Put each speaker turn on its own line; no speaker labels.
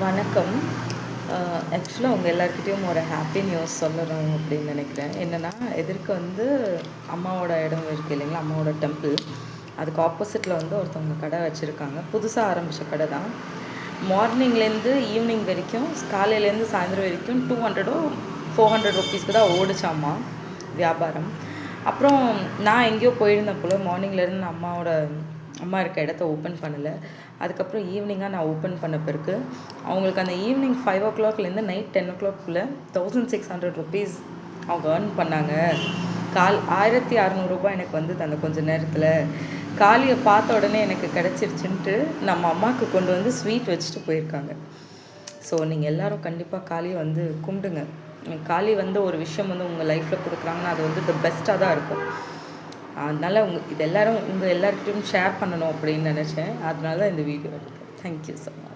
வணக்கம். ஆக்சுவலாக உங்கள் எல்லாருக்கிட்டேயும் ஒரு ஹாப்பி நியூஸ் சொல்லணும் அப்படின்னு நினைக்கிறேன். என்னென்னா, எதிர்க்க வந்து அம்மாவோட இடம் இருக்குது இல்லைங்களா, அம்மாவோட டெம்பிள். அதுக்கு ஆப்போசிட்டில் வந்து ஒருத்தவங்க கடை வச்சுருக்காங்க. புதுசாக ஆரம்பித்த கடை தான். மார்னிங்லேருந்து ஈவினிங் வரைக்கும், காலையிலேருந்து சாயந்தரம் வரைக்கும் 200 400 ருபீஸ்க்கு தான் ஓடிச்சாம்மா வியாபாரம். அப்புறம் நான் எங்கேயோ போயிருந்தேன் போல். மார்னிங்லேருந்து அம்மா இருக்க இடத்த ஓப்பன் பண்ணலை. அதுக்கப்புறம் ஈவினிங்காக நான் ஓப்பன் பண்ண பிறகு அவங்களுக்கு அந்த ஈவினிங் 5 o'clockலேருந்து நைட் 10 o'clockக்குள்ளே 1600 ருபீஸ் அவங்க ஏர்ன் பண்ணாங்க. 1600 ரூபாய் எனக்கு வந்தது அந்த கொஞ்சம் நேரத்தில். காளியை பார்த்த உடனே எனக்கு கிடச்சிருச்சுன்ட்டு நம்ம அம்மாவுக்கு கொண்டு வந்து ஸ்வீட் வச்சுட்டு போயிருக்காங்க. ஸோ நீங்கள் எல்லோரும் கண்டிப்பாக காளியை வந்து கும்பிடுங்க. காளி வந்து ஒரு விஷயம் வந்து உங்கள் லைஃப்பில் கொடுக்குறாங்கன்னா அது வந்து த பெஸ்ட்டாக தான் இருக்கும். அதனால் இது எல்லாருக்கிட்டையும் ஷேர் பண்ணணும் அப்படின்னு நினச்சேன். அதனால தான் இந்த வீடியோ எடுத்தேன். Thank you so much.